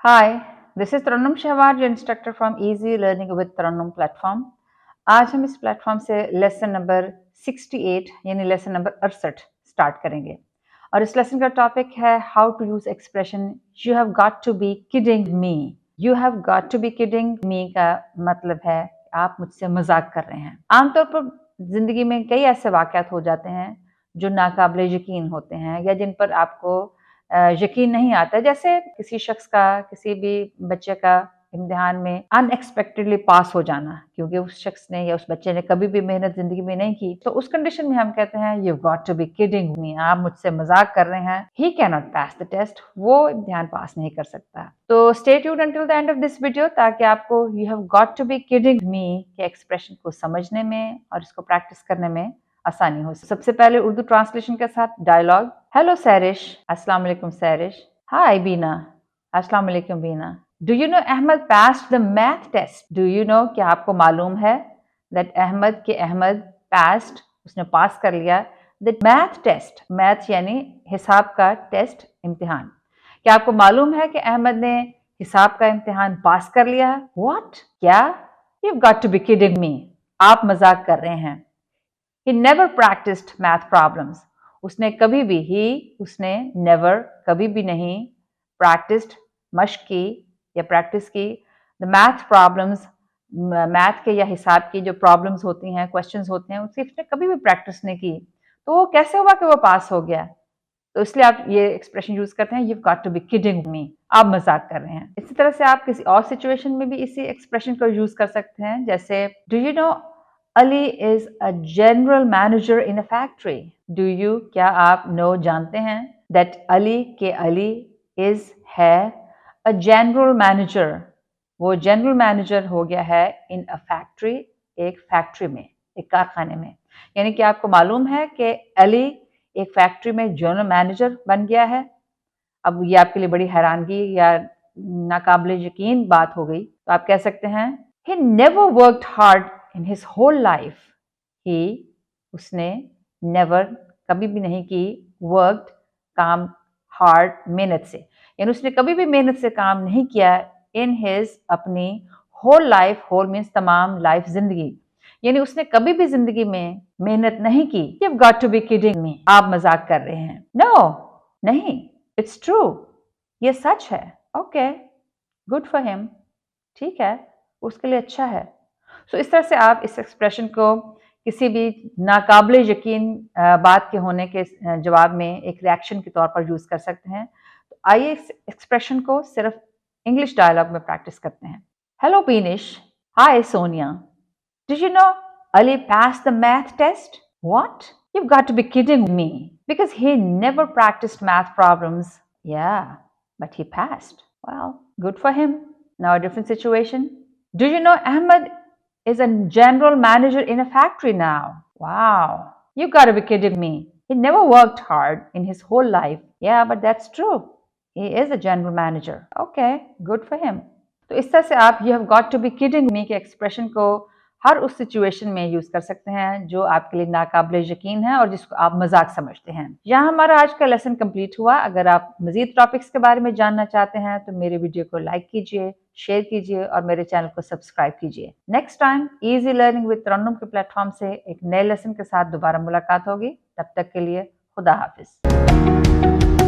Hi, this is Tarannum Shahwaz, instructor from easy learning with Tarannum platform. आज हम इस प्लेटफॉर्म से लेसन नंबर 68 यानी लेसन नंबर 68 स्टार्ट करेंगे और इस लेसन का टॉपिक है how to use expression you have got to be kidding me. You have got to be kidding me का मतलब है आप मुझसे मजाक कर रहे हैं। आमतौर पर जिंदगी में कई ऐसे वाकयात हो जाते हैं जो नाकाबिले यकीन होते हैं या जिन पर आपको यकीन नहीं आता। जैसे किसी शख्स का, किसी भी बच्चे का इम्तिहान में अनएक्सपेक्टेडली पास हो जाना, क्योंकि उस शख्स ने या उस बच्चे ने कभी भी मेहनत जिंदगी में नहीं की, तो उस कंडीशन में हम कहते हैं you got to be kidding me, आप मुझसे मजाक कर रहे हैं। He can not pass the test, वो इम्तिहान पास नहीं कर सकता। तो stay tuned until the end of this video ताकि आपको you have got to be kidding me के एक्सप्रेशन को समझने में और इसको प्रैक्टिस करने में आसानी हो। सबसे पहले उर्दू ट्रांसलेशन के साथ डायलॉग। हेलो सैरिश, अस्सलाम वालेकुम सैरिश। हाय बीना, अस्सलाम वालेकुम Beena. Do you know Ahmed passed the math test? Do you know, क्या आपको मालूम है दैट अहमद पास्ड, उसने पास कर लिया, द मैथ टेस्ट, मैथ यानी हिसाब का टेस्ट, इम्तिहान। क्या आपको मालूम है कि अहमद ने हिसाब का इम्तिहान पास कर लिया? व्हाट, क्या? You got to be kidding me, आप मजाक कर रहे हैं। He never practiced math problems. उसने कभी भी उसने never, कभी भी नहीं, practiced, मश्क की या प्रैक्टिस की, the math problems, मैथ के या हिसाब की जो प्रॉब्लम्स होती हैं, क्वेश्चंस होते हैं, उसकी उसने कभी भी प्रैक्टिस नहीं की। तो वो कैसे हुआ कि वो पास हो गया? तो इसलिए आप ये एक्सप्रेशन यूज करते हैं, you've got to be kidding me, आप मजाक कर रहे हैं। इसी तरह से आप किसी और सिचुएशन में भी इसी एक्सप्रेशन को यूज कर सकते हैं। जैसे do you no Ali is a general manager in a factory. Do you, क्या आप नो, जानते हैं, दैट अली इज, है, अ जनरल मैनेजर, वो जनरल मैनेजर हो गया है, इन अ फैक्ट्री, एक फैक्ट्री में, एक कारखाने में। यानी कि आपको मालूम है कि अली एक फैक्ट्री में जनरल मैनेजर बन गया है। अब ये आपके लिए बड़ी हैरानगी या नाकाबिले यकीन बात हो गई, तो आप कह सकते हैं he never worked hard in his whole life. he, उसने, never, कभी भी नहीं की, worked, काम, hard, मेहनत से, यानी उसने कभी भी मेहनत से काम नहीं किया, in his, अपनी, whole life, whole means तमाम, life, जिंदगी, यानी उसने कभी भी जिंदगी में मेहनत नहीं की। You've got to be kidding me, आप मजाक कर रहे हैं। No, नहीं, it's true, ये सच है। Okay, good for him, ठीक है, उसके लिए अच्छा है। सो इस तरह से आप इस एक्सप्रेशन को किसी भी नाकाबिले यकीन बात के होने के जवाब में एक रिएक्शन के तौर पर यूज कर सकते हैं। तो आइए इस एक्सप्रेशन को सिर्फ इंग्लिश डायलॉग में प्रैक्टिस करते हैं। Hello Beenish, hi Sonia, did you know Ali passed the math test? What? You've got to be kidding me. Because he never practiced math problems. Yeah, but he passed. Well, good for him. Now a different situation. Do you know Ahmed is a general manager in a factory now? Wow, you gotta be kidding me. He never worked hard in his whole life. Yeah, but that's true. He is a general manager. Okay, good for him. तो इस तरह से आप you have got to be kidding me के expression को हर उस situation में use कर सकते हैं जो आपके लिए नाकाबिले यकीन है और जिसको आप मजाक समझते हैं। यहाँ हमारा आज का लेसन कंप्लीट हुआ। अगर आप मजीद टॉपिक्स के बारे में जानना चाहते हैं तो मेरे वीडियो को लाइक कीजिए, शेयर कीजिए और मेरे चैनल को सब्सक्राइब कीजिए। Next time easy learning with Tarannum के प्लेटफॉर्म से एक नए लेसन के साथ दोबारा मुलाकात होगी। तब तक के लिए खुदा हाफिज।